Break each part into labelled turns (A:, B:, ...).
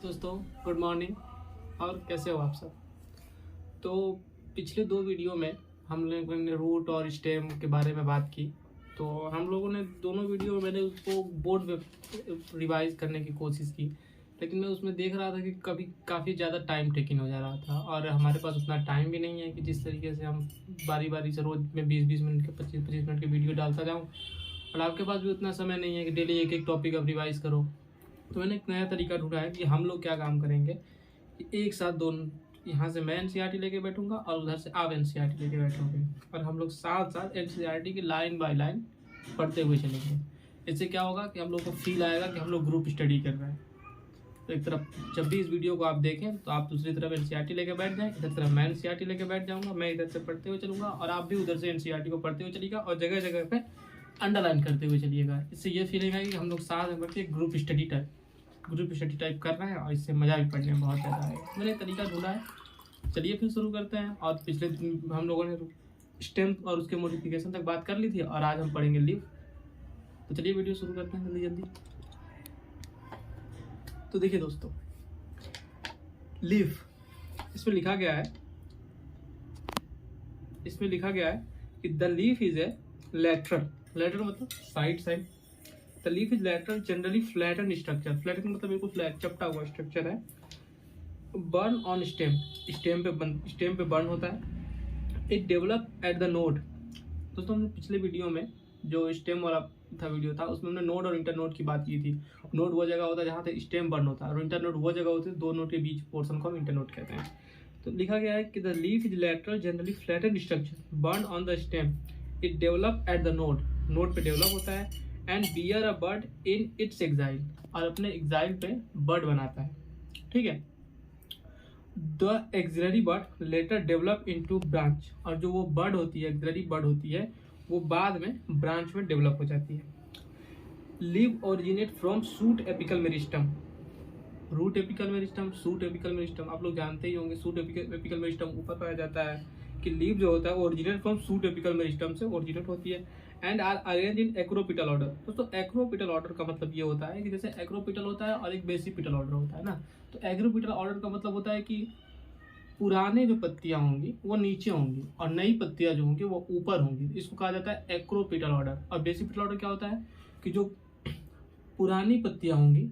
A: दोस्तों, good morning. और कैसे हो आप सब। तो पिछले दो वीडियो में हम लोगों ने रूट और स्टेम के बारे में बात की। तो हम लोगों ने दोनों वीडियो में मैंने उसको बोर्ड पे रिवाइज करने की कोशिश की, लेकिन मैं उसमें देख रहा था कि कभी काफ़ी ज़्यादा टाइम टेकिंग हो जा रहा था और हमारे पास उतना टाइम भी नहीं है कि जिस तरीके से हम बारी बारी से रोज़ में 20-20 मिनट के 25-25 मिनट के वीडियो डालता जाऊँ, और आपके पास भी उतना समय नहीं है कि डेली एक एक टॉपिक आप रिवाइज़ करो। तो मैंने एक नया तरीका ढूंढा है कि हम लोग क्या काम करेंगे कि एक साथ दोनों, यहाँ से मैं एनसीईआरटी लेके बैठूंगा और उधर से आप एनसीईआरटी लेके बैठोगे और हम लोग साथ साथ एनसीईआरटी की लाइन बाय लाइन पढ़ते हुए चलेंगे। इससे क्या होगा कि हम लोग को फील आएगा कि हम लोग ग्रुप स्टडी कर रहे हैं। तो एक तरफ जब भी इस वीडियो को आप देखें तो आप दूसरी तरफ एनसीईआरटी लेके बैठ जाएं, इधर तरफ मैं एनसीईआरटी लेके बैठ जाऊंगा, मैं इधर से पढ़ते हुए चलूंगा और आप भी उधर से एनसीईआरटी को पढ़ते हुए चलिएगा और जगह जगह पे अंडरलाइन करते हुए चलिएगा। इससे ये फीलिंग है कि हम लोग साथ में बैठ के ग्रुप स्टडी टाइप कर रहे हैं और इससे मज़ा भी पढ़ने में बहुत ज़्यादा आएगा। मैंने तरीका ढूंढा है, चलिए फिर शुरू करते हैं। और पिछले दिन हम लोगों ने स्टेम और उसके मॉडिफिकेशन तक बात कर ली थी और आज हम पढ़ेंगे लीव। तो चलिए वीडियो शुरू करते हैं जल्दी जल्दी। तो देखिए दोस्तों, लीव इसमें लिखा गया है कि the leaf is a lateral मतलब side. The leaf is lateral generally flatten structure. Flatten मतलब बिल्कुल फ्लैट चपटा हुआ स्ट्रक्चर है। बर्न ऑन स्टेम पे बर्न होता है। It develop at the node. दोस्तों, हमने पिछले वीडियो में जो स्टेम वाला वीडियो था उसमें हमने नोड और इंटरनोड की बात की थी। नोड वो जगह होता है जहाँ पे स्टेम बर्न होता है और इंटरनोड वो जगह होती है दो नोड के बीच पोर्शन को हम इंटरनोड कहते हैं। तो लिखा गया है कि the leaf is lateral generally flatten structure borne on the stem. It develop at the node पे डेवलप होता है and bear a bud in its axil, और अपने एग्जाइल पे बर्ड बनाता है। ठीक है। The axillary bud later develop into branch, और जो वो बर्ड होती है, एक्सिलरी बर्ड होती है, वो बाद में ब्रांच में डेवलप हो जाती है। Leave originate from shoot apical meristem. Root apical meristem, shoot apical meristem आप लोग जानते ही होंगे। सूट एपिकल मेरिस्टम ऊपर पाया जाता है कि लीव जो होता है वो originate from shoot apical meristem से ओरिजिनेट होती है and are arrange in acropetal order. दोस्तों, एक्रोपिटल ऑर्डर का मतलब ये होता है कि जैसे एक्रोपिटल होता है और एक बेसिपिटल ऑर्डर होता है ना, तो एक्रोपिटल ऑर्डर का मतलब होता है कि पुराने जो पत्तियां होंगी वो नीचे होंगी और नई पत्तियां जो होंगी वो ऊपर होंगी। इसको कहा जाता है एक्रोपिटल ऑर्डर। और बेसिपिटल ऑर्डर क्या होता है कि जो पुरानी पत्तियां होंगी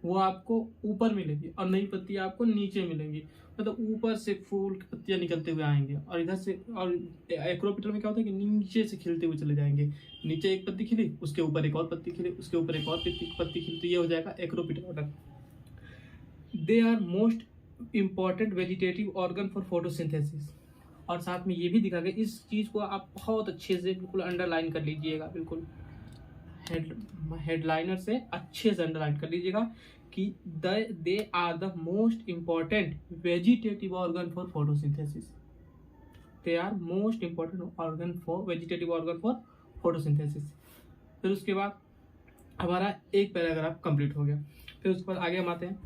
A: वो आपको ऊपर मिलेगी और नई पत्तियां आपको नीचे मिलेंगी। मतलब ऊपर से फूल की पत्तियां निकलते हुए आएंगे और इधर से, और एक्रोपिटल में क्या होता है कि नीचे से खिलते हुए चले जाएंगे। नीचे एक पत्ती खिली, उसके ऊपर एक और पत्ती खिली, उसके ऊपर एक और पत्ती खिली, तो ये हो जाएगा acropetal order. They are most important vegetative organ for photosynthesis. और साथ में ये भी दिखा गया, इस चीज को आप बहुत अच्छे से बिल्कुल अंडरलाइन कर लीजिएगा, बिल्कुल हेडलाइनर से अच्छे से अंडरलाइन कर लीजिएगा कि they are the most important vegetative organ for photosynthesis. They are most important organ for vegetative organ for photosynthesis. फिर उसके बाद हमारा एक पैराग्राफ कंप्लीट हो गया। फिर उसके बाद आगे हम आते हैं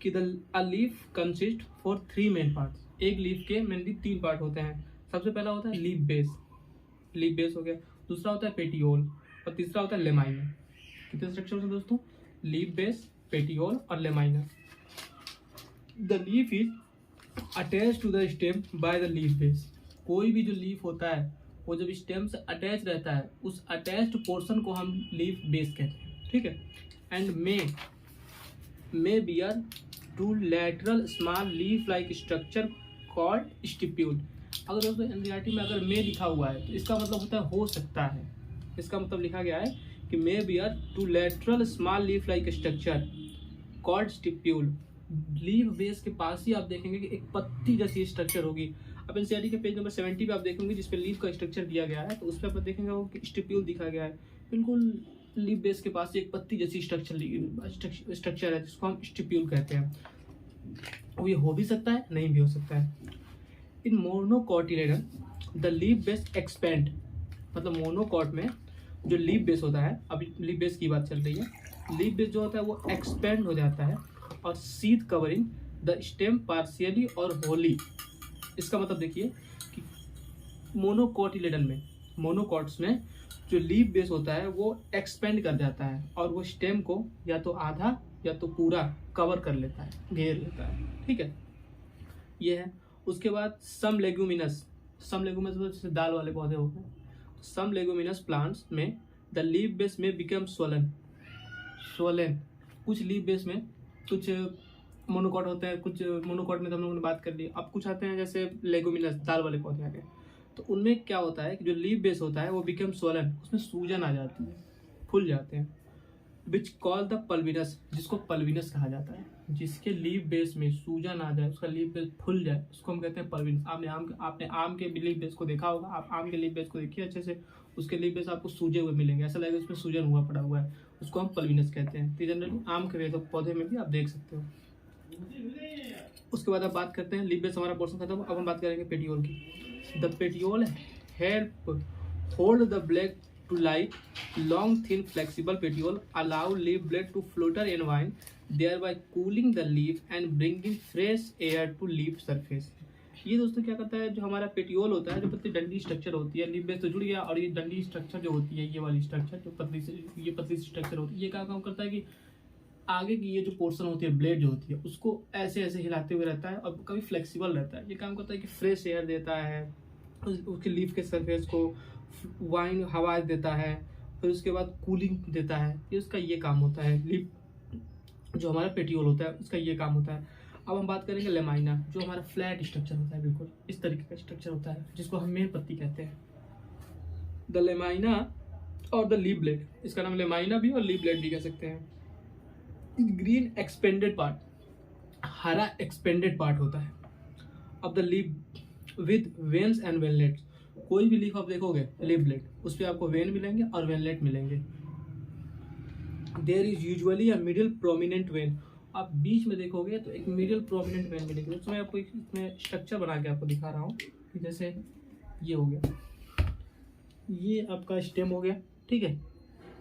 A: कि a leaf consist for 3 main parts. एक लीफ के मेनली 3 पार्ट होते हैं। सबसे पहला होता है लीफ बेस हो गया, दूसरा होता है पेटियोल और तीसरा होता है लेमाइनर। कितने स्ट्रक्चर होते हैं दोस्तों? लीफ बेस, पेटियोल और laminar. The leaf is attach to the stem by the leaf base. कोई भी जो लीफ होता है वो जब स्टेम से अटैच रहता है उस अटैच्ड पोर्शन को हम लीफ बेस कहते हैं। ठीक है। And may bear two lateral small leaf like structure called stipule. अगर दोस्तों एनसीईआरटी में अगर मे लिखा हुआ है तो इसका मतलब होता है हो सकता है। इसका मतलब लिखा गया है कि may bear two lateral small leaf like structure called stipule. Leaf base के पास ही आप देखेंगे कि एक पत्ती जैसी स्ट्रक्चर होगी। अब एनसीईआरटी के पेज नंबर 70 पे आप देखेंगे जिसपे लीफ का स्ट्रक्चर दिया गया है, तो उस पर आप देखेंगे वो स्टिप्यूल दिखा गया है। बिल्कुल लीफ बेस के पास एक पत्ती जैसी स्ट्रक्चर है जिसको हम स्टिप्यूल कहते हैं। वो ये हो भी सकता है, नहीं भी हो सकता है। इन मोनोकॉटिलेडन द लीफ बेस एक्सपेंड, मतलब मोनोकॉट में जो लीफ बेस होता है, अभी लीफ बेस की बात चल रही है, लीफ बेस जो होता है वो एक्सपेंड हो जाता है और सीध कवरिंग द स्टेम पार्शियली और होली। इसका मतलब देखिए कि मोनोकॉटिलेडन में, मोनोकॉट्स में जो लीफ बेस होता है वो एक्सपेंड कर जाता है और वो स्टेम को या तो आधा या तो पूरा कवर कर लेता है, घेर लेता है, ठीक है, ये है। उसके बाद सम लेग्यूमिनस जैसे दाल वाले पौधे होते हैं, सम लेग्यूमिनस प्लांट्स में द लीफ बेस में बिकम स्वोलन, कुछ लीफ बेस में कुछ मोनोकॉट होते हैं, कुछ मोनोकॉट में तो हम लोगों ने बात कर ली। अब कुछ आते हैं जैसे लेगुमिनस दाल वाले पौधे आ गए, तो उनमें क्या होता है कि जो लीफ बेस होता है वो बिकम स्वोलन, उसमें सूजन आ जाती है, फूल जाते हैं। विच कॉल द पल्विनस, जिसको पल्विनस कहा जाता है, जिसके लीफ बेस में सूजन आ जाए, उसका लीफ बेस फूल जाए, उसको हम कहते हैं पल्विनस। आपने आम के लीफ बेस को देखा होगा, आप आम के लीफ बेस को देखिए अच्छे से, उसके लीफ बेस आपको सूजे हुए मिलेंगे, ऐसा लगेगा उसमें सूजन हुआ पड़ा हुआ है, उसको हम पल्विनस कहते हैं। तो जनरली आम के पौधे में भी आप देख सकते हो। उसके बाद आप बात करते हैं, लीफ बेस हमारा पोर्शन खत्म, अब हम बात करेंगे पेटियोल की। The petiole help hold the blade to lie. Long, thin, flexible petiole allow leaf blade to flutter and wind, thereby cooling the leaf and bringing fresh air to leaf surface. ये दोस्तों क्या करता है, जो हमारा petiole होता है, जो पतली डंडी स्ट्रक्चर होती है, लीफ बेस तो जुड़ गया, और ये डंडी स्ट्रक्चर जो होती है, ये वाली स्ट्रक्चर जो पतली सी स्ट्रक्चर होती है, ये क्या काम करता है कि आगे की ये जो पोर्शन होती है, ब्लेड जो होती है, उसको ऐसे ऐसे हिलाते हुए रहता है और कभी फ्लेक्सिबल रहता है। ये काम करता है कि फ्रेश एयर देता है, उसके लीफ के सरफेस को वाइन हवा देता है, फिर उसके बाद कूलिंग देता है, ये उसका ये काम होता है। लीफ जो हमारा पेटियोल होता है उसका ये काम होता है। अब हम बात करेंगे लेमाइना, जो हमारा फ्लैट स्ट्रक्चर होता है, बिल्कुल इस तरीके का स्ट्रक्चर होता है, जिसको हम मेन पत्ती कहते हैं। द लेमाइना और द लीफ ब्लेड, इसका नाम लेमाइना भी और लीफ ब्लेड भी कह सकते हैं। ग्रीन एक्सपेंडेड पार्ट, हरा एक्सपेंडेड पार्ट होता है। अब the leaf with veins and veinlets, कोई भी लीफ आप देखोगे लीफ ब्लेड, उस पर आपको वेन मिलेंगे और वेनलेट मिलेंगे। There is usually a middle prominent vein, आप बीच में देखोगे तो एक मिडिल प्रोमिनेंट वेन मिलेगी। उसमें आपको इसमें स्ट्रक्चर बना के आपको दिखा रहा हूँ, जैसे ये हो गया, ये आपका स्टेम हो गया, ठीक है,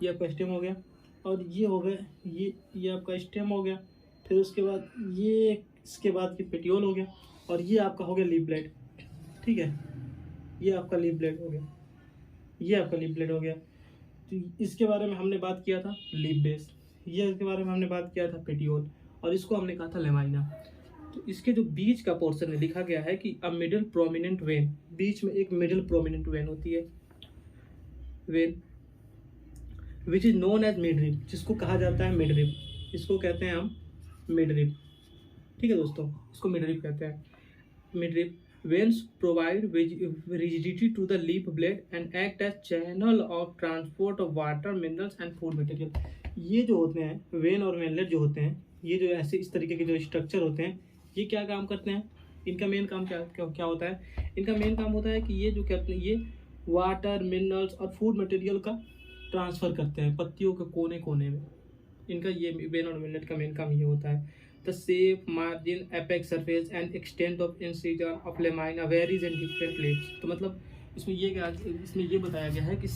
A: ये आपका स्टेम हो गया, और ये हो गया, ये आपका स्टेम हो गया, फिर उसके बाद ये, इसके बाद की पेटियोल हो गया, और ये आपका हो गया लीफ ब्लेड, ठीक है, ये आपका लीफ ब्लेड हो गया, ये आपका लीफ ब्लेड हो गया। तो इसके बारे में हमने बात किया था लीफ बेस, ये इसके बारे में हमने बात किया था पेटियोल, और इसको हमने कहा था लेमाइना। तो इसके जो बीच का पोर्शन है लिखा गया है कि अ मिडिल प्रोमिनेंट वेन, बीच में एक मिडिल प्रोमिनेंट वेन होती है, vein which is known as midrib, जिसको कहा जाता है मिडरिप, इसको कहते हैं हम मिडरिप, ठीक है दोस्तों, इसको मिडरिप कहते हैं। Midrib veins provide rigidity to the leaf blade and act as channel of transport of water, minerals and food material। ये जो होते हैं वेन और वेनलेट जो होते हैं, ये जो ऐसे इस तरीके के जो स्ट्रक्चर होते हैं, ये क्या काम करते हैं, इनका मेन काम क्या होता है, इनका मेन काम होता है कि ये जो कहते हैं, ये वाटर, मिनरल्स और फूड मटेरियल का ट्रांसफ़र करते हैं पत्तियों के कोने कोने में। इनका ये वेन और वेनलेट का मेन काम ये होता है। The shape, margin, apex surface and extent of incision of lamina varies in different leaves। तो मतलब इसमें ये बताया गया है कि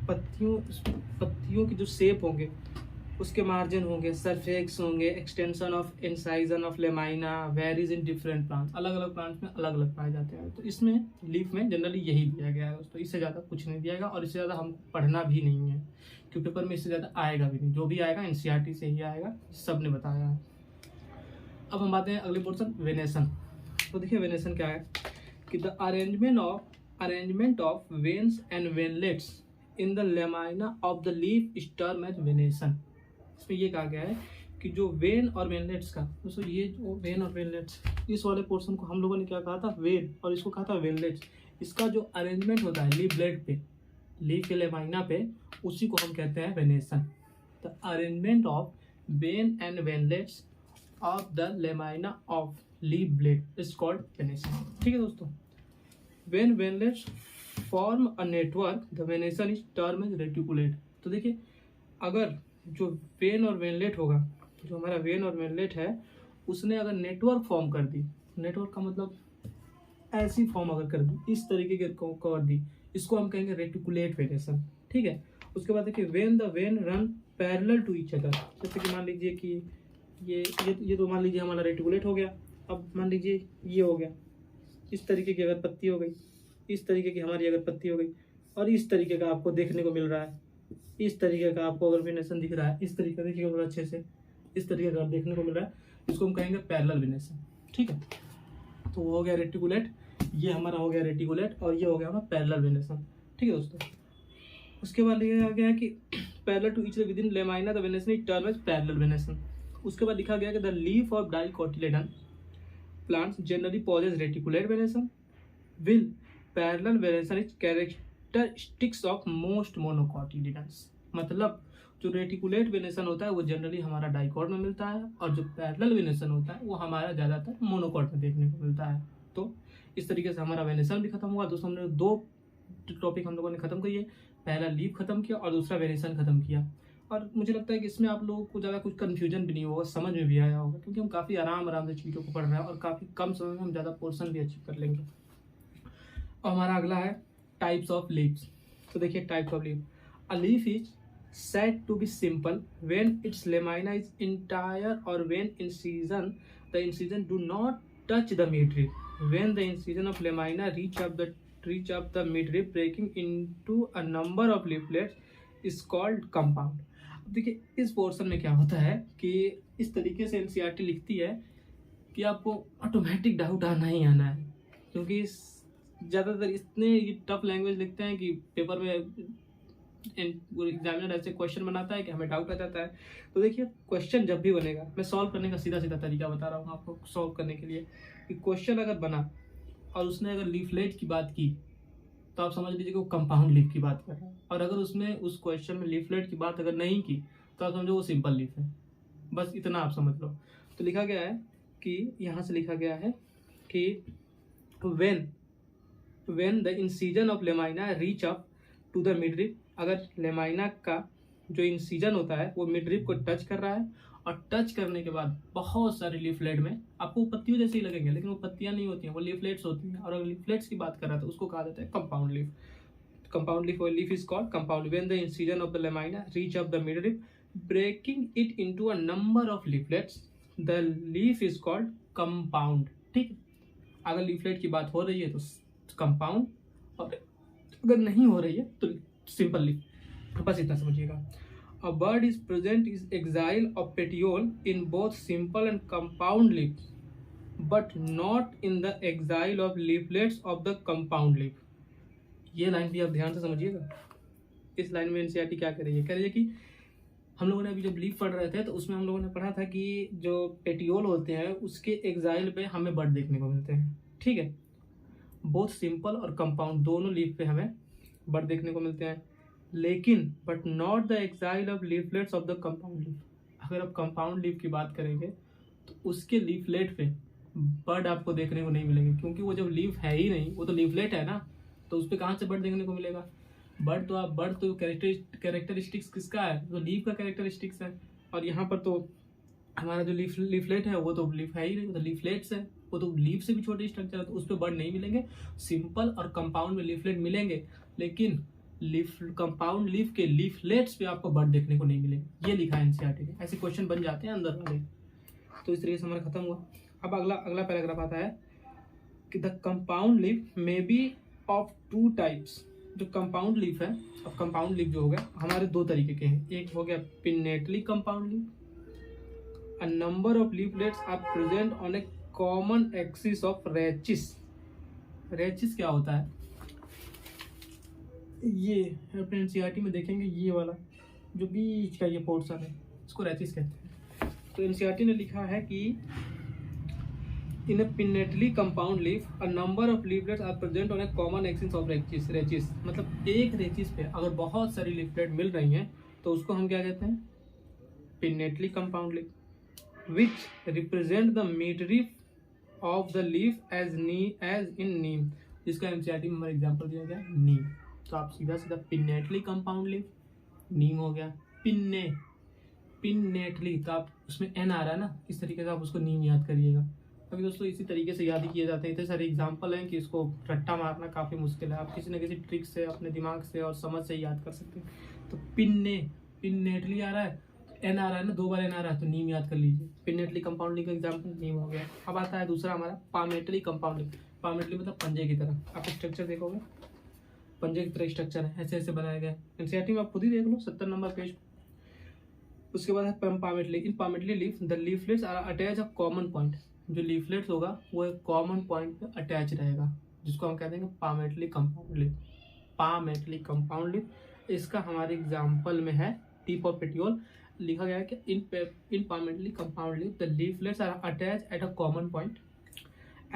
A: पत्तियों की जो शेप होंगे, उसके मार्जिन होंगे, सरफेक्स होंगे, extension of incision of lamina varies in different plants, अलग अलग प्लांट्स में अलग अलग पाए जाते हैं। तो इसमें लीफ में जनरली यही दिया गया है दोस्तों, इससे ज़्यादा कुछ नहीं दिया गया, और इससे ज़्यादा हम पढ़ना भी नहीं है, क्योंकि पेपर में इससे ज़्यादा आएगा भी नहीं, जो भी आएगा एनसीईआरटी से ही आएगा, सब ने बताया है। अब हम बात करें अगले पोर्शन वेनेशन। तो देखिए वेनेशन क्या है कि the arrangement of veins and veinlets in the lamina of the leaf is term as venation. इसमें ये कहा गया है कि जो वेन और वेनलेट्स का, दोस्तों ये जो वेन और वेनलेट्स, इस वाले पोर्शन को हम लोगों ने क्या कहा था, वेन, और इसको कहा था वेनलेट्स। इसका जो अरेंजमेंट होता है लीफ ब्लेड पे, लीफ के लेमाइना पे, उसी को हम कहते हैं venation. The arrangement of when and veinlets of the lamina of leaf blade is called venation। ठीक है दोस्तों, when venlets form a network the venation is termed as reticulate। तो देखिए अगर जो वेन और वेनलेट होगा, जो हमारा वेन और वेनलेट है, उसने अगर नेटवर्क फॉर्म कर दी, नेटवर्क का मतलब ऐसी फॉर्म अगर कर दी, इस तरीके के कर दी, इसको हम कहेंगे रेटिकुलेट वेनेशन। ठीक है, उसके बाद देखिए when the vein run parallel to each other, जैसे कि मान लीजिए कि ये तो मान लीजिए हमारा रेटिकुलेट हो गया। अब मान लीजिए ये हो गया, इस तरीके की अगर पत्ती हो गई, इस तरीके की हमारी अगर पत्ती हो गई, और इस तरीके का आपको देखने को मिल रहा है, इस तरीके का आपको अगर वेनेशन दिख रहा है, इस तरीके देखिएगा थोड़ा अच्छे से, इस तरीके का देखने को मिल रहा है, इसको हम कहेंगे पैरेलल वेनेसन। ठीक है, तो वो हो गया रेटिकुलेट, ये हमारा हो गया रेटिकुलेट और ये हो गया हमारा पैरेलल वेनेसन। ठीक है दोस्तों, उसके बाद लिखा गया कि parallel to each within lamina the venation is termed as parallel venation. उसके बाद लिखा गया कि the leaf of dicotyledon plants generally possess reticulate venation while parallel venation is characteristics of most monocotyledons. मतलब जो रेटिकुलेट वेनेसन होता है वो जनरली हमारा डाइकॉट में मिलता है और जो पैरेलल वेनेसन होता है वो हमारा ज़्यादातर मोनोकॉट में देखने को मिलता है। तो इस तरीके से हमारा वेनेसन भी खत्म हुआ। दोस्तों हमने दो टॉपिक हम लोगों ने खत्म किए, पहला लीफ खत्म किया और दूसरा वेनेसन खत्म किया। और मुझे लगता है कि इसमें आप लोगों को ज़्यादा कुछ कन्फ्यूजन भी नहीं होगा, समझ में भी आया होगा, क्योंकि हम काफ़ी आराम से चीज़ों को पढ़ रहे हैं और काफ़ी कम समय में हम ज़्यादा पोर्शन भी अचीव कर लेंगे। और हमारा अगला है टाइप्स ऑफ लीव्स। तो देखिए types of leave, a leaf is said to be simple when its lamina is entire or when the incision do not touch the midrib. When the incision of lamina reach up the midrib, breaking into a number of leaflets is called compound. अब देखिए इस portion में क्या होता है कि इस तरीके से एनसीईआरटी लिखती है कि आपको ऑटोमेटिक डाउट आना ही आना है, क्योंकि ज़्यादातर इतने टफ लैंग्वेज लिखते हैं कि पेपर में एग्जामिनर ऐसे क्वेश्चन बनाता है कि हमें डाउट आ जाता है। तो देखिए क्वेश्चन जब भी बनेगा, मैं सॉल्व करने का सीधा सीधा तरीका बता रहा हूँ आपको सॉल्व करने के लिए, कि क्वेश्चन अगर बना और उसने अगर लीफलेट की बात की तो आप समझ लीजिए कि वो कंपाउंड लीफ की बात कर रहा है, और अगर उसने उस क्वेश्चन में लीफलेट की बात अगर नहीं की तो आप समझो वो सिंपल लीफ है। बस इतना आप समझ लो। तो लिखा गया है कि यहाँ से लिखा गया है कि when the incision of lamina reach up to the midrib, अगर लेमाइना का जो इंसीजन होता है वो मिडरिप को टच कर रहा है और टच करने के बाद बहुत सारे लीफलेट में आपको पत्तियों जैसे ही लगेंगे, लेकिन वो पत्तियां नहीं होती हैं, वो लीफलेट्स होती हैं। और अगर लीफलेट्स की बात कर रहा है तो उसको कहा जाता है कंपाउंड लीफ। कंपाउंड लीफ और leaf is called compound when the incision of the lamina reach up the midrib breaking it into a number of leaflets, the leaf is called compound. ठीक है, अगर लीफलेट की बात हो रही है तो कंपाउंड, और अगर नहीं हो रही है तो सिंपल लीफ। बस इतना समझिएगा। A bud is present is axil of petiole in both simple and compound leaves but not in the axil of leaflets of the compound leaf. ये लाइन भी आप ध्यान से समझिएगा। इस लाइन में एनसीईआरटी क्या कह रही है? कह रही है कि हम लोगों ने अभी जब लीफ पढ़ रहे थे तो उसमें हम लोगों ने पढ़ा था कि जो पेटियोल होते हैं उसके एक्साइल पे हमें बर्ड देखने को मिलते हैं। ठीक है, बोथ सिंपल और कंपाउंड दोनों लीफ पे हमें बर्ड देखने को मिलते हैं, लेकिन but not the axil of leaflets of the compound leaf. अगर आप कंपाउंड लीफ की बात करेंगे तो उसके लीफलेट पे बर्ड आपको देखने को नहीं मिलेंगे, क्योंकि वो जब लीफ है ही नहीं, वो तो लीफलेट है ना, तो उस पर कहाँ से बर्ड देखने को मिलेगा? बर्ड तो कैरेक्टरिस्टिक्स किसका है? तो लीफ का कैरेक्टरिस्टिक्स है। और यहाँ पर तो हमारा जो लीफलेट है वो तो लीफ है ही नहीं, वो तो लीफलेट्स है, वो तो लीफ से भी छोटे स्ट्रक्चर है, तो उस पर बर्ड नहीं मिलेंगे। सिंपल और कंपाउंड में लीफलेट मिलेंगे, लेकिन कंपाउंड लीफ के लीफलेट्स पे आपको बर्ड देखने को नहीं मिलेंगे। ये लिखा है एनसीईआरटी में, ऐसे क्वेश्चन बन जाते हैं अंदर वाले। तो इस तरीके से हमारा खत्म हुआ। अब अगला पैराग्राफ आता है कि the compound leaf may be of two types. जो कंपाउंड लीफ है, अब कंपाउंड लीफ जो हो गया हमारे दो तरीके के हैं। एक हो गया pinnately compound leaf, a number of leaflets are present on a common axis of rachis। rachis क्या होता है? ये अपने एनसीईआरटी में देखेंगे, ये वाला जो बीच का ये पोर्शन है इसको rachis कहते हैं। तो एनसीईआरटी ने लिखा है कि in a pinnately compound leaf a number of leaflets are present on a common axis of rachis। मतलब एक रेचिस पे अगर बहुत सारी लीफलेट मिल रही हैं तो उसको हम क्या कहते हैं? Pinnately compound leaf, which represent the midrib of the leaf as in neem। जिसका एनसीईआरटी में हमारा एग्जांपल दिया गया नीम। तो आप सीधा पिन्नेटली कंपाउंड लीफ नीम हो गया। पिन्नेटली तो आप उसमें एन आ रहा है ना, इस तरीके से आप उसको नीम याद करिएगा। अभी दोस्तों इसी तरीके से याद ही किए जाते हैं। इतने सारे एग्जाम्पल हैं कि इसको रट्टा मारना काफ़ी मुश्किल है। आप किसी न किसी ट्रिक से अपने दिमाग से और समझ से याद कर सकते हैं। तो पिन्नेटली आ रहा है, एन आ रहा है ना, दो बार एन आ रहा है, तो नीम याद कर लीजिए। पिन्नेटली कंपाउंड लीफ का एग्जाम्पल नीम हो गया। अब आता है दूसरा हमारा पामेटली कंपाउंड लीफ। पामेटली मतलब पंजे की तरह। आप स्ट्रक्चर देखोगे पंजे की तरह स्ट्रक्चर है, ऐसे ऐसे बनाया गया है। एनसीईआरटी में आप खुद ही देख लो, 70 नंबर पेज। उसके बाद है palmately. In palmately leaf the leaflets are attach a common point. जो लीफलेट्स होगा वो एक कॉमन पॉइंट पे अटैच रहेगा, जिसको हम कहते हैं palmately compound leaf. Palmately compound leaf, इसका हमारे एग्जाम्पल में है टिप ऑफ पेटियोल। लिखा गया है कि in palmately compound leaf the leaflets are attach at a common point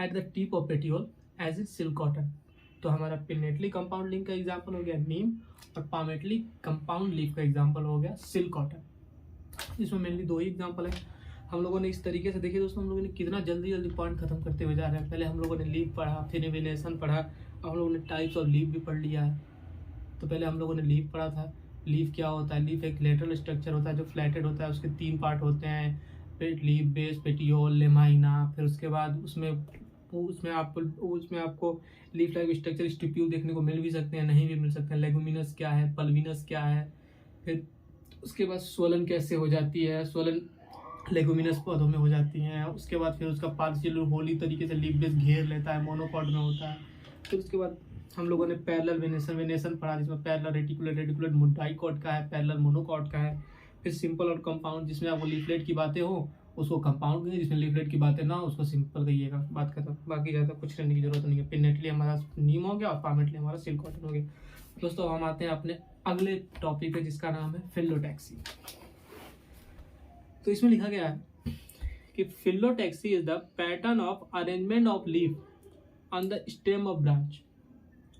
A: at the tip of petiole as in silk cotton. तो हमारा पिनेटली कंपाउंड लीफ का एग्जाम्पल हो गया नीम, और पामेटली कंपाउंड लीफ का एग्जाम्पल हो गया सिल्क कॉटन। इसमें मेनली दो ही एग्जाम्पल है। हम लोगों ने इस तरीके से देखिए दोस्तों, हम लोगों ने कितना जल्दी जल्दी पॉइंट खत्म करते हुए जा रहे हैं। पहले हम लोगों ने लीफ पढ़ा, फिर वेनेशन पढ़ा, अब हम लोगों ने टाइप्स ऑफ लीफ भी पढ़ लिया है। तो पहले हम लोगों ने लीफ पढ़ा था। लीफ क्या होता है? लीफ एक लेटरल स्ट्रक्चर होता है जो फ्लैटेड होता है। उसके 3 पार्ट होते हैं, लीफ, बेस, पेटियोल, लेमाइना। फिर उसके बाद उसमें आपको लीफ लाइक स्ट्रक्चर स्टिप्यूल देखने को मिल भी सकते हैं, नहीं भी मिल सकते हैं। लेगुमिनस क्या है, पल्विनस क्या है, फिर उसके बाद स्वलन कैसे हो जाती है, स्वलन लेगुमिनस पौधों में हो जाती हैं। उसके बाद फिर उसका पार्शियल और होली तरीके से लीफ बेस घेर लेता है, मोनोकॉट में होता है। फिर उसके बाद हम लोगों ने पैरेलल वेनेशन पढ़ा, जिसमें पैरेलल रेटिकुलेट डाइकॉट का है, पैरेलल मोनोकॉट का है। फिर सिंपल और कंपाउंड, जिसमें आपको लीफलेट की बातें हो उसको कंपाउंड कहिए, जिसमें लीफलेट की बातें ना हो उसको सिंपल कहिएगा। बात खत्म, बाकी ज़्यादा कुछ करने की जरूरत नहीं है। पिनेटली हमारा नीम हो गया और पामेटली हमारा सिल्क कॉटन हो गया। दोस्तों हम आते हैं अपने अगले टॉपिक पे, जिसका नाम है फिलोटैक्सी। तो इसमें लिखा गया है कि phyllotaxy is the pattern of arrangement of leaf on the stem of branch.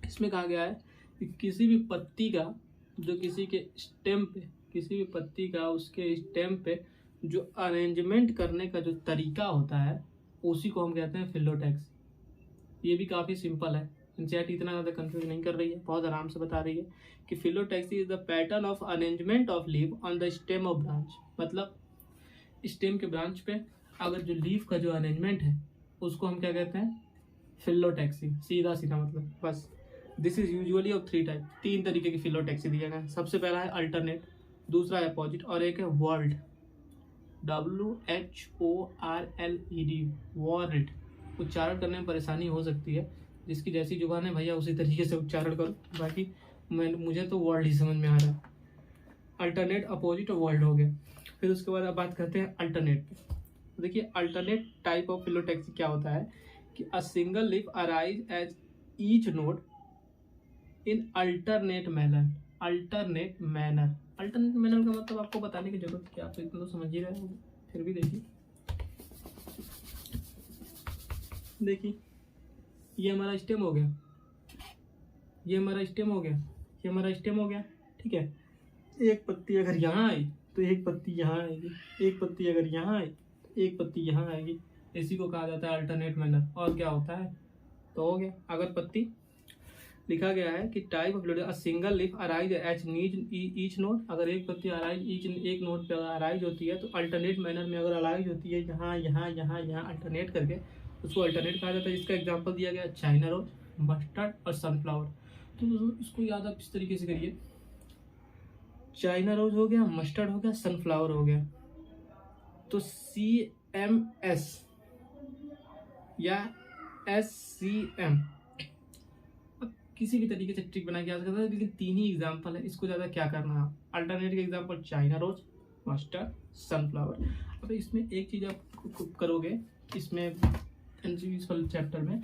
A: इसमें कहा गया है कि किसी भी पत्ती का जो किसी के स्टेम पे, किसी भी पत्ती का उसके स्टेम पे जो अरेंजमेंट करने का जो तरीका होता है उसी को हम कहते हैं फिलोटैक्सी। ये भी काफ़ी सिंपल है, एनसीईआरटी इतना ज़्यादा कंफ्यूज नहीं कर रही है, बहुत आराम से बता रही है कि phyllotaxy is the pattern of arrangement of leaf on the stem of branch. मतलब स्टेम के ब्रांच पे अगर जो लीफ का जो अरेंजमेंट है उसको हम क्या कहते हैं? फिलोटैक्सी। सीधा सीधा मतलब बस। This is usually of 3 type. 3 तरीके की फिलोटैक्सी दिया गया है। सबसे पहला है अल्टरनेट, दूसरा है अपोजिट, और एक है वर्ल्ड, WHORLED, वर्ल्ड। उच्चारण करने में परेशानी हो सकती है, जिसकी जैसी जुबान है भैया उसी तरीके से उच्चारण करो, बाकी मुझे तो वर्ल्ड ही समझ में आ रहा है। अल्टरनेट, अपोजिट और वर्ल्ड हो गया। फिर उसके बाद अब बात करते हैं अल्टरनेट पे। देखिए अल्टरनेट टाइप ऑफ फिलोटैक्सी क्या होता है कि a single leaf arise as each node in alternate manner. Alternate manner का मतलब आपको बताने की जरूरत क्या, आप इतना तो समझ ही रहे होंगे, फिर भी देखिए ये हमारा स्टेम हो गया, ये हमारा स्टेम हो गया, ये हमारा स्टेम हो गया, ठीक है। एक पत्ती अगर यहाँ आई तो एक पत्ती यहाँ आएगी, एक पत्ती अगर यहाँ आई एक पत्ती यहाँ आएगी। इसी को कहा जाता है अल्टरनेट मैनर। और क्या होता है तो हो गया। अगर पत्ती लिखा गया है कि type of a single leaf arise H each node, अगर एक पत्ती अराइज एक नोड पे अराइज होती है तो अल्टरनेट मैनर में अगर अराइज होती है यहाँ यहाँ यहाँ यहाँ अल्टरनेट करके, उसको अल्टरनेट कहा जाता है। इसका एग्जांपल दिया गया चाइना रोज, मस्टर्ड और सनफ्लावर। तो इसको याद आप इस तरीके से करिए, चाइना रोज हो गया, मस्टर्ड हो गया, सनफ्लावर हो गया। तो CMS या SCM किसी भी तरीके से ट्रिक बना के आ सकता है, लेकिन 3 ही एग्जाम्पल है, इसको ज़्यादा क्या करना है। अल्टरनेट के example China rose, mustard, sunflower. अब इसमें एक चीज़ आप करोगे, इसमें इस वाले चैप्टर में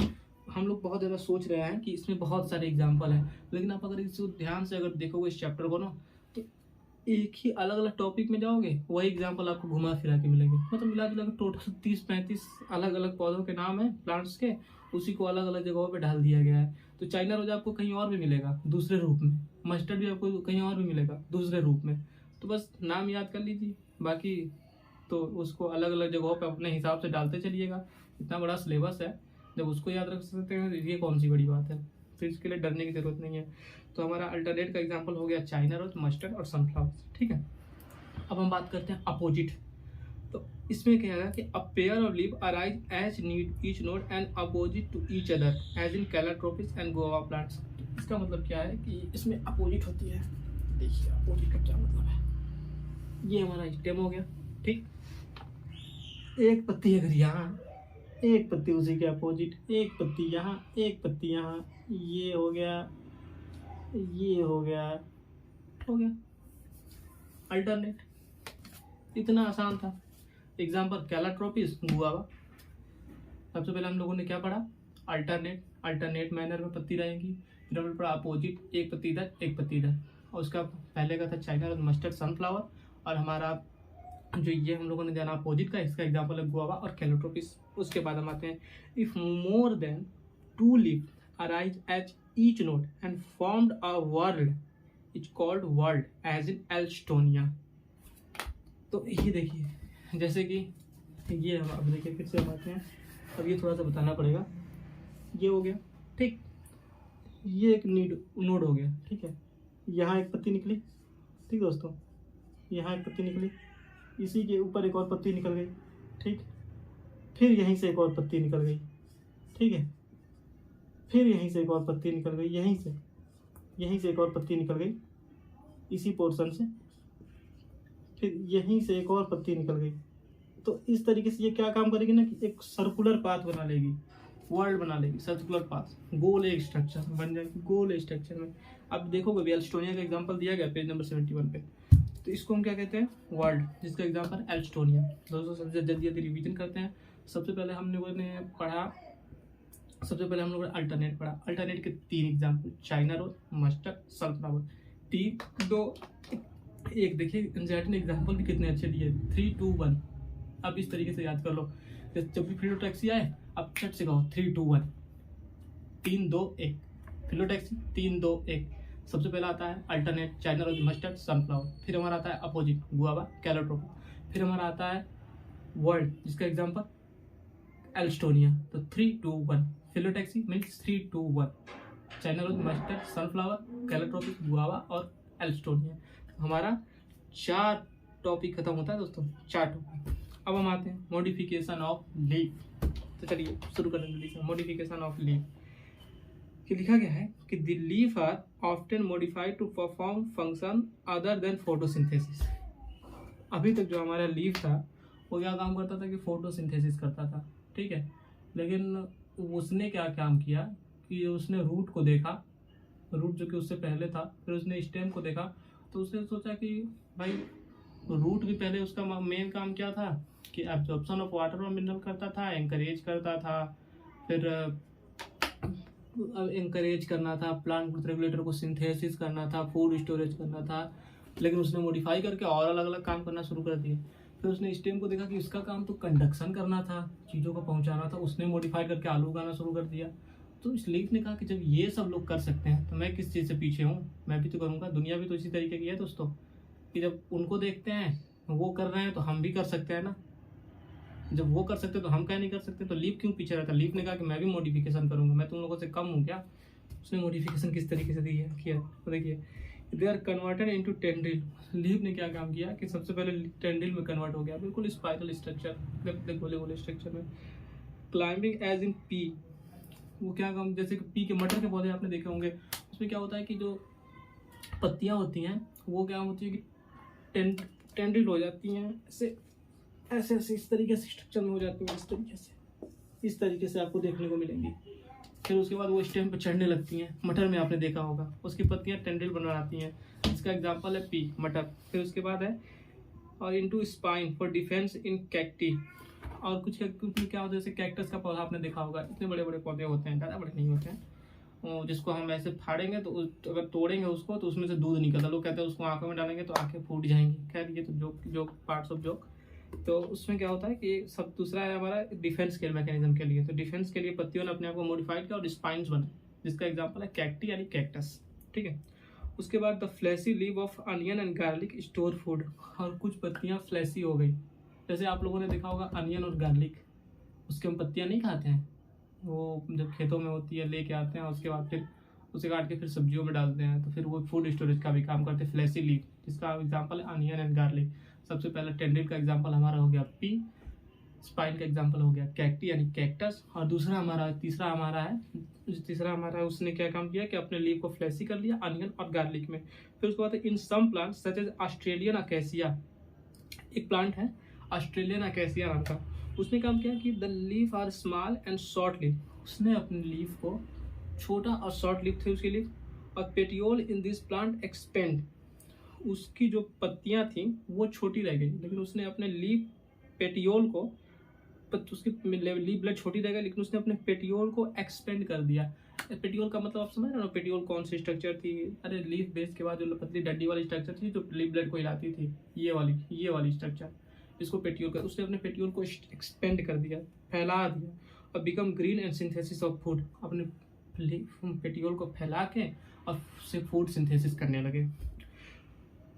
A: हम लोग बहुत ज़्यादा सोच रहे हैं कि इसमें बहुत सारे एग्जाम्पल हैं, लेकिन आप अगर इसको ध्यान से अगर देखोगे इस चैप्टर को ना, तो एक ही अलग अलग टॉपिक में जाओगे वही एग्जाम्पल आपको घुमा फिरा के मिलेंगे। मतलब मिला जुला के टोटल 30-35 अलग अलग पौधों के नाम है प्लांट्स के, उसी को अलग अलग जगहों पे डाल दिया गया है। तो चाइना रोज आपको कहीं और भी मिलेगा दूसरे रूप में, मस्टर्ड भी आपको कहीं और भी मिलेगा दूसरे रूप में। तो बस नाम याद कर लीजिए, बाकी तो उसको अलग अलग जगहों पे अपने हिसाब से डालते चलिएगा। इतना बड़ा सिलेबस है, जब उसको याद रख सकते हैं ये कौन सी बड़ी बात है। तो इसके लिए डरने की जरूरत नहीं है। तो हमारा अल्टरनेट का एग्जाम्पल हो गया चाइना रोज, मस्टर्ड और सनफ्लावर, ठीक है। अब हम बात करते हैं अपोजिट। तो इसमें क्या है कि a pair of leaf arise as need each node and opposite to each other as in calotropis and guava plants. इसका मतलब क्या है कि इसमें अपोजिट होती है। देखिए अपोजिट का क्या मतलब है, ये हमारा स्टेम हो गया, ठीक। एक पत्ती अगर यहाँ, एक पत्ती उसी के अपोजिट, एक पत्ती यहाँ, एक पत्ती यहाँ, ये हो गया, ये हो गया, हो गया अल्टरनेट। इतना आसान था। Example calotropis, guava. सबसे पहले हम लोगों ने क्या पढ़ा, अल्टरनेट मैनर में पत्ती रहेंगी। फिर हमने पढ़ा अपोजिट, एक पत्ती इधर एक पत्ती इधर। और उसका पहले का था चाइना रोज मस्टर्ड सनफ्लावर। और हमारा जो ये हम लोगों ने जाना अपोजिट का, इसका एग्जाम्पल है गुआवा और कैलाट्रोपिस। उसके बाद हम आते हैं, if more than 2 leaf arise at each node and formed a whorl is called whorl as in Alstonia. तो ये देखिए, जैसे कि ये हम अब देखिए फिर से हम आते हैं। अब ये थोड़ा सा बताना पड़ेगा। ये हो गया, ठीक, ये एक नोड हो गया, ठीक है। यहाँ एक पत्ती निकली, ठीक दोस्तों, यहाँ एक पत्ती निकली, इसी के ऊपर एक और पत्ती निकल गई, ठीक। फिर यहीं से एक और पत्ती निकल गई, ठीक है। फिर यहीं से एक और पत्ती निकल गई, यहीं से एक और पत्ती निकल गई इसी पोर्शन से। फिर यहीं से एक और पत्ती निकल गई। तो इस तरीके से ये क्या काम करेगी ना कि एक सर्कुलर पाथ बना लेगी, वर्ल्ड बना लेगी, सर्कुलर पाथ, गोल एक स्ट्रक्चर बन जाएगी, गोल स्ट्रक्चर में। अब देखोगे एल्स्टोनिया का एग्जांपल दिया गया पेज नंबर 71 पे। तो इसको हम क्या कहते हैं, वर्ल्ड, जिसका एग्जांपल एल्स्टोनिया। दोस्तों सबसे जल्दी जल्दी रिवीजन करते हैं। सबसे पहले हम लोगों ने अल्टरनेट पढ़ा। अल्टरनेट के 3 example, China rose, mustard, sunflower. 3 2 1। देखिए एंजाइटी ने एग्जाम्पल भी कितने अच्छे दिए, 3 2 1। अब इस तरीके से याद कर लो, जब भी फिलोटैक्सी आए अब चट से कहो 3 2 1, 3 2 1। फिलोटैक्सी 3 2 1। सबसे पहला आता है alternate, China rose, mustard, sunflower. फिर हमारा आता है अपोजिट, गुआवा, कैलाट्रोपा। फिर हमारा आता है वर्ल्ड, जिसका एग्जाम्पल एल्स्टोनिया। तो 3 2 1, phyllotaxy means 3 2 1, China rose, mustard, sunflower, calotropis, guava और एल्स्टोनिया। हमारा 4 टॉपिक खत्म होता है दोस्तों, 4 टॉपिक। अब हम आते हैं मॉडिफिकेशन ऑफ लीफ। तो चलिए शुरू करते हैं मॉडिफिकेशन ऑफ लीफ। कि लिखा गया है कि the leaf are often modified to perform function other than photosynthesis. अभी तक जो हमारा लीफ था वो क्या काम करता था कि फोटोसिंथेसिस करता था, ठीक है। लेकिन उसने क्या काम किया कि उसने रूट को देखा, रूट जो कि उससे पहले था, फिर उसने स्टेम को देखा। तो उसने सोचा कि भाई रूट भी पहले उसका मेन काम क्या था कि एब्जॉर्प्शन ऑफ वाटर और मिनरल करता था, एंकरेज करता था, फिर एंकरेज करना था, प्लांट ग्रोथ रेगुलेटर को सिंथेसिस करना था, फूड स्टोरेज करना था। लेकिन उसने मॉडिफाई करके और अलग अलग काम करना शुरू कर दिए। फिर उसने स्टेम को देखा कि इसका काम तो कंडक्शन करना था, चीज़ों को पहुंचाना था, उसने मॉडिफाई करके आलू उगाना शुरू कर दिया। तो इस लीफ ने कहा कि जब ये सब लोग कर सकते हैं तो मैं किस चीज़ से पीछे हूँ, मैं भी तो करूँगा। दुनिया भी तो इसी तरीके की है दोस्तों, कि जब उनको देखते हैं वो कर रहे हैं तो हम भी कर सकते हैं ना। जब वो कर सकते हैं तो हम क्या नहीं कर सकते। तो लीफ क्यों पीछे रहता। लीफ ने कहा कि मैं भी मॉडिफिकेशन करूँगा, मैं तुम लोगों से कम हूँ क्या। उसने मॉडिफिकेशन किस तरीके से किया तो देखिए, they are converted into tendril. Leaf ने क्या काम किया कि सबसे पहले टेंड्रिल में कन्वर्ट हो गया, बिल्कुल स्पाइरल स्ट्रक्चर, गोले स्ट्रक्चर में। क्लाइंबिंग एज इन पी, वो क्या काम, जैसे कि पी के मटर के पौधे आपने देखे होंगे, उसमें क्या होता है कि जो पत्तियां होती हैं वो क्या होती है कि टेंड्रिल हो जाती हैं, ऐसे ऐसे ऐसे इस तरीके से स्ट्रक्चर में हो जाती हैं, इस तरीके से आपको देखने को मिलेंगी। फिर उसके बाद वो स्टेम पे चढ़ने लगती हैं, मटर में आपने देखा होगा, उसकी पत्तियां टेंड्रिल बनाती हैं, इसका एग्जांपल है पी, मटर। फिर उसके बाद है और into spine for defence in cacti. और कुछ क्या होता है, जैसे कैक्टस का पौधा आपने देखा होगा, इतने बड़े बड़े पौधे होते हैं, ज़्यादा बड़े नहीं होते हैं, जिसको हम ऐसे फाड़ेंगे तो अगर तोड़ेंगे उसको तो उसमें से दूध निकलता। लोग कहते हैं उसको आंखों में डालेंगे तो आंखें फूट जाएंगी। खैर ये तो जोक पार्ट्स ऑफ जोक। तो उसमें क्या होता है कि सब दूसरा है हमारा डिफेंस के मैकेनिज्म के लिए। तो डिफेंस के लिए पत्तियों ने अपने आप को मॉडिफाइड किया और स्पाइन्स बने, जिसका एग्जांपल है कैक्टी यानी कैक्टस, ठीक है। उसके बाद the fleshy leave of onion and garlic store food. और कुछ पत्तियां फ्लैशी हो गई, जैसे आप लोगों ने देखा होगा अनियन और गार्लिक, उसके हम पत्तियां नहीं खाते हैं, वो जब खेतों में होती है लेके आते हैं, उसके बाद फिर उसे काट के फिर सब्जियों में डालते हैं, तो फिर वो फूड स्टोरेज का भी काम करते हैं, फ्लैशी लीव, जिसका एग्जांपल है अनियन एंड गार्लिक। सबसे पहले टेंड्रिल का एग्जांपल हमारा हो गया पी, स्पाइन का एग्जांपल हो गया कैक्टी यानी कैक्टस। और तीसरा हमारा है उसने क्या काम किया कि अपने लीव को फ्लैशी कर लिया अनियन और गार्लिक में। फिर उसके बाद in some plant such as Australian acacia, एक प्लांट है ऑस्ट्रेलियन अकेसिया नाम का, उसने काम किया कि the leaf are small and short leaf. उसने अपने लीफ को, छोटा और शॉर्ट लीफ थे उसके लीफ, और petiole in this plant expand, उसकी जो पत्तियां थी वो छोटी रह गई, लेकिन उसने अपने लीफ पेटियोल को, उसकी लीफ ब्लेड छोटी रह गई लेकिन उसने अपने पेटियोल को एक्सपेंड कर दिया। पेटियोल का मतलब आप समझ रहे हो, पेटियोल कौन सी स्ट्रक्चर थी? अरे लीफ बेस के बाद जो पतली डंडी वाली स्ट्रक्चर थी जो लीफ ब्लेड को हिलाती थी, ये वाली स्ट्रक्चर, इसको पेटियोल का, उसने अपने पेटियोल को एक्सपेंड कर दिया, फैला दिया, और become green and synthesis of food, अपने पेटियोल को फैला के और उससे फूड सिंथेसिस करने लगे।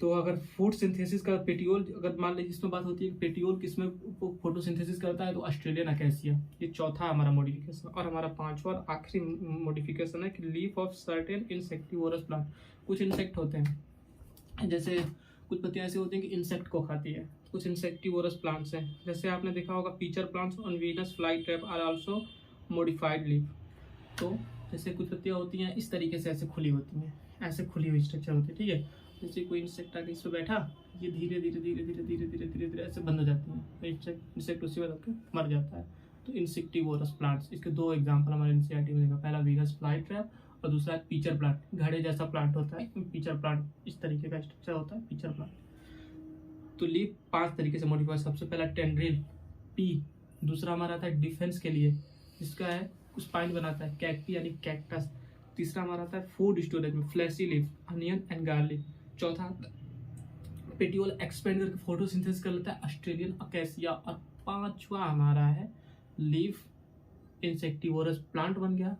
A: तो अगर फूड सिंथेसिस का पेटियोल, अगर मान लीजिए इसमें बात होती है पेटियोल किसमें फोटोसिंथेसिस करता है, तो ऑस्ट्रेलियन अकेसिया, ये चौथा हमारा मॉडिफिकेशन। और हमारा पांचवा और आखिरी मॉडिफिकेशन है कि leaf of certain insectivorous plant. कुछ इंसेक्ट होते हैं, जैसे कुछ पत्तियां ऐसे होती हैं कि इंसेक्ट को खाती है, कुछ इंसेक्टिवोरस प्लांट्स हैं, जैसे आपने देखा होगा pitcher plants on Venus fly trap are also modified leaf. तो जैसे कुछ पत्तियां होती हैं इस तरीके से ऐसे खुली होती हैं, ऐसे खुली हुई स्ट्रक्चर होती है, ठीक है। जैसे कोई इंसेक्ट आके इस पर बैठा, ये धीरे धीरे धीरे धीरे धीरे धीरे धीरे धीरे ऐसे बंद हो जाती है, तो इंसेक्ट उसी वक्त मर जाता है। तो इंसेक्टिवोरस प्लांट्स, इसके दो एग्जांपल हमारे एनसीईआरटी में देखा, पहला वीनस फ्लाई ट्रैप और दूसरा पीचर प्लांट, घड़े जैसा प्लांट होता है पीचर प्लांट, इस तरीके का स्ट्रक्चर होता है पीचर प्लांट। तो लीफ 5 तरीके से मॉडिफाई, सबसे पहला टेंड्रिल पी, दूसरा हमारा आता है डिफेंस के लिए, जिसका है स्पाइन बनाता है कैक्टी यानी कैक्टस, तीसरा हमारा आता है फूड स्टोरेज में fleshy leaf, onion and garlic, चौथा पेटियोल एक्सपेंड करके फोटोसिंथेसिस कर लेता है ऑस्ट्रेलियन अकेसिया, और पांचवा हमारा है लीफ इंसेक्टिवोरस प्लांट बन गया,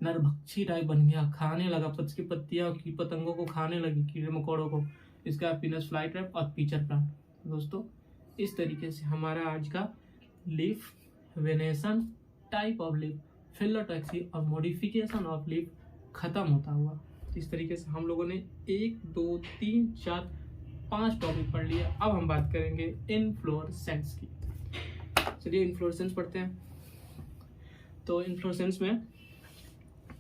A: नरभक्षी टाइप बन गया, खाने लगा की पत्तियां की पतंगों को खाने लगी, कीड़े मकोड़ों को, इसका वीनस फ्लाई ट्रैप और पीचर प्लांट। दोस्तों इस तरीके से हमारा आज का leaf venation, type of leaf, phyllotaxy और मॉडिफिकेशन ऑफ लीफ खत्म होता हुआ। इस तरीके से हम लोगों ने 1 2 3 4 5 टॉपिक पढ़ लिया। अब हम बात करेंगे इनफ्लोरेसेंस की। चलिए इनफ्लोरेसेंस पढ़ते हैं। तो इनफ्लोरेसेंस में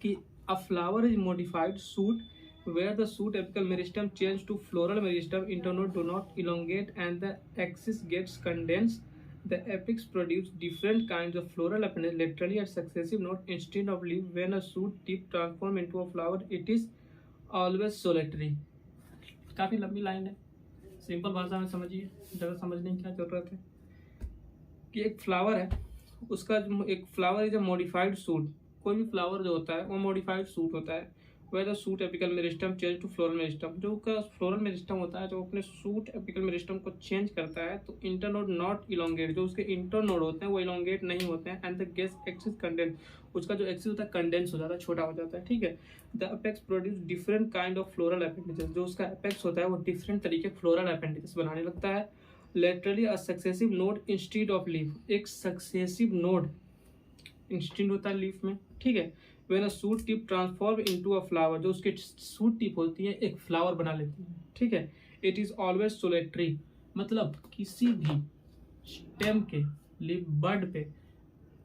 A: कि अ flower is modified suit where the shoot apical meristem change to floral meristem, internode do not elongate and the axis gets condensed. The apex produce different kinds of floral appendage laterally at successive node instead of leaf. When a shoot tip transform into a flower, it is always solitary. काफी लंबी line है, simple भाषा में समझिए, ज़्यादा समझने की क्या जरूरत है। कि एक फ्लावर है, उसका एक flower is a modified suit, कोई भी फ्लावर जो होता है वो मॉडिफाइड सूट होता है। where the shoot apical meristem change to floral meristem, जो का फ्लोरल मेरिस्टम होता है जो अपने सूट एपिकल मेरिस्टम को चेंज करता है, तो इंटरनोड नॉट इलोंगेट, जो उसके इंटरनोड होते हैं वो इलोंगेट नहीं होते हैं, and the guess axis condense, उसका जो एक्सिस होता है कंडेंस हो जाता है, छोटा हो जाता है, ठीक है। The apex produce different kind of floral appendages, जो उसका अपेक्स होता है वो डिफरेंट तरीके फ्लोरल अपेंडेजेस बनाने लगता है। Laterally a successive node instead of leaf, एक सक्सेसिव नोड इंस्टीड होता है लीफ में, ठीक है। When a shoot tip transform into a flower, जो उसके शूट टिप होती है एक फ्लावर बना लेती है, ठीक है। इट इज ऑलवेज सोलेटरी, मतलब किसी भी स्टेम के लीफ बड पे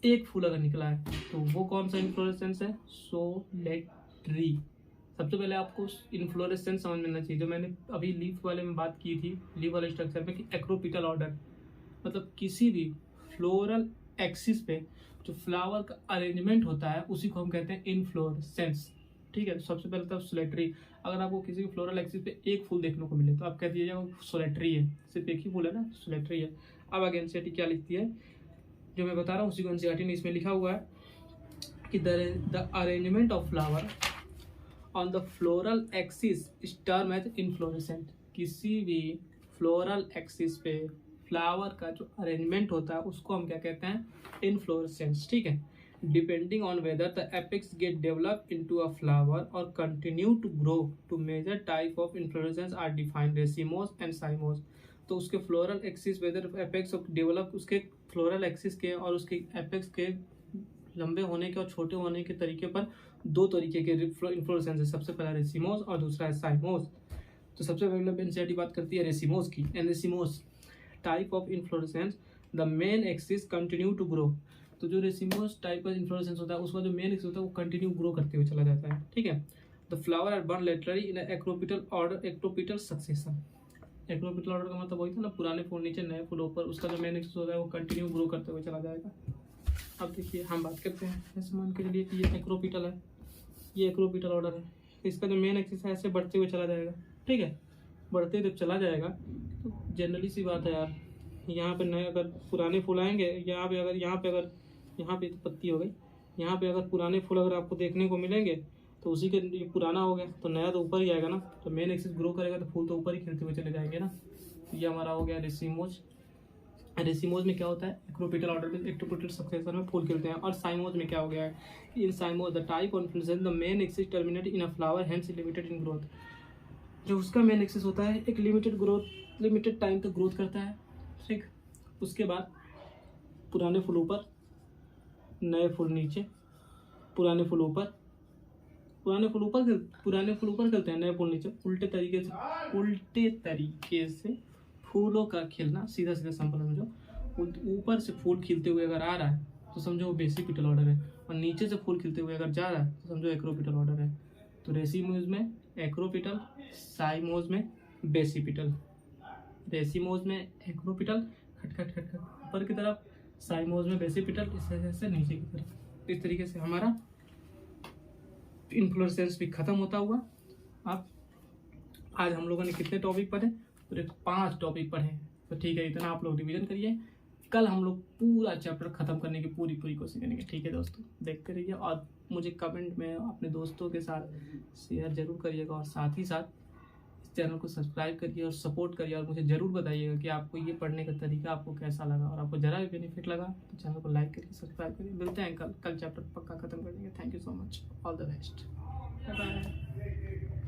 A: एक फूल अगर निकला है तो वो कौन सा इन्फ्लोरेसेंस है? सोलेटरी। सबसे पहले आपको इन्फ्लोरेसेंस समझ में आना चाहिए, जो मैंने अभी लीफ वाले में बात की थी, लीफ वाले स्ट्रक्चर में, कि एक्रोपिटल ऑर्डर, मतलब किसी भी फ्लोरल एक्सिस पे जो फ्लावर का अरेंजमेंट होता है उसी को हम कहते हैं इनफ्लोरेसेंस, ठीक है। सबसे पहले तो सोलेटरी, अगर आपको किसी भी फ्लोरल एक्सिस पे एक फूल देखने को मिले तो आप कह दीजिएगा सोलेटरी है, सिर्फ एक ही फूल है ना, सोलेटरी है। अब आगे एनसीईआरटी क्या लिखती है, जो मैं बता रहा हूँ उसी को एनसीईआरटी ने इसमें लिखा हुआ है कि the arrangement of flower on the floral axis is term as inflorescence. किसी भी फ्लोरल एक्सिस पे फ्लावर का जो अरेंजमेंट होता है उसको हम क्या कहते हैं? इनफ्लोरेसेंस, ठीक है। Depending on whether the apex get develop into a flower और continue to grow two major type of inflorescence are defined, racemose and cymose. तो उसके floral axis whether apex develop, उसके फ्लोरल एक्सिस के और उसके apex के लंबे होने के और छोटे होने के तरीके पर दो तरीके के इन्फ्लोरेसेंस है। सबसे पहला रेसिमोस और दूसरा है साइमोस। तो सबसे पहले एनसीईआरटी बात करती है रेसिमोस की। And racemose type of inflorescence the main axis continue to grow. तो जो रेसिमोस टाइप का इन्फ्लोरेसेंस होता है उसका जो मेन एक्सिस होता है वो कंटिन्यू ग्रो करते हुए चला जाता है, ठीक है। The flower are borne laterally in acropetal order, acropetal succession. Acropetal order का मतलब वही था ना, पुराने फूल नीचे नए फूल ऊपर, उसका जो मेन एक्सिस होता है वो कंटिन्यू ग्रो करते हुए चला जाएगा। अब देखिए हम बात करते हैं, ऐसे मान के चलिए कि ये एक्रोपिटल है, ये एक्रोपिटल ऑर्डर है, इसका जो मेन एक्सिस है ऐसे बढ़ते हुए चला जाएगा, ठीक है। बढ़ते जब चला जाएगा तो जनरली सी बात है यार, यहाँ पे नए अगर पुराने फूल आएंगे, यहाँ पे तो पत्ती हो गई, यहाँ पे अगर पुराने फूल अगर आपको देखने को मिलेंगे तो उसी के ये पुराना हो गया तो नया तो ऊपर ही आएगा ना। तो मेन एक्सिस ग्रो करेगा तो फूल तो ऊपर ही खिलते हुए चले जाएंगे ना। ये हमारा हो गया रेसिमोज। रेसिमोज में क्या होता है, एक्रोपिटल ऑर्डर में एक्टोपिटल सक्सेशन में फूल खिलते हैं। और साइमोज में क्या हो गया है, in cymose the type of the main axis terminate in a flower hence limited in growth. जो उसका मेन एक्सिस होता है एक लिमिटेड टाइम तक ग्रोथ करता है, ठीक। उसके बाद पुराने फूल ऊपर, नए फूल नीचे, पुराने फूल ऊपर खिलते हैं, नए फूल नीचे। उल्टे तरीके से फूलों का खिलना, सीधा सिंपल समझो। ऊपर से फूल खिलते हुए अगर आ रहा है तो समझो वो बेसिपिटल ऑर्डर है, और नीचे से फूल खिलते हुए अगर जा रहा है तो समझो एक्रोपिटल ऑर्डर है। तो रेसिमोज में एक्रोपिटल, साइमोज में बेसिपिटल। रेसिमोज में एक्रोपिटल खट ऊपर की तरफ, साइमोज में बेसिपिटल इस नीचे की तरफ। इस तरीके से हमारा इन्फ्लोरेसेंस भी खत्म होता हुआ। अब आज हम लोगों ने कितने टॉपिक पढ़े, पूरे 5 टॉपिक पढ़े। तो ठीक है, इतना आप लोग रिवीजन करिए। कल हम लोग पूरा चैप्टर खत्म करने की पूरी कोशिश करेंगे, ठीक है दोस्तों। देखते रहिए और मुझे कमेंट में अपने दोस्तों के साथ शेयर जरूर करिएगा, और साथ ही साथ इस चैनल को सब्सक्राइब करिए और सपोर्ट करिए। और मुझे ज़रूर बताइएगा कि आपको ये पढ़ने का तरीका आपको कैसा लगा, और आपको ज़रा भी बेनिफिट लगा तो चैनल को लाइक करिए, सब्सक्राइब करिए। मिलते हैं कल चैप्टर पक्का खत्म कर देंगे। Thank you so much, all the best, bye bye.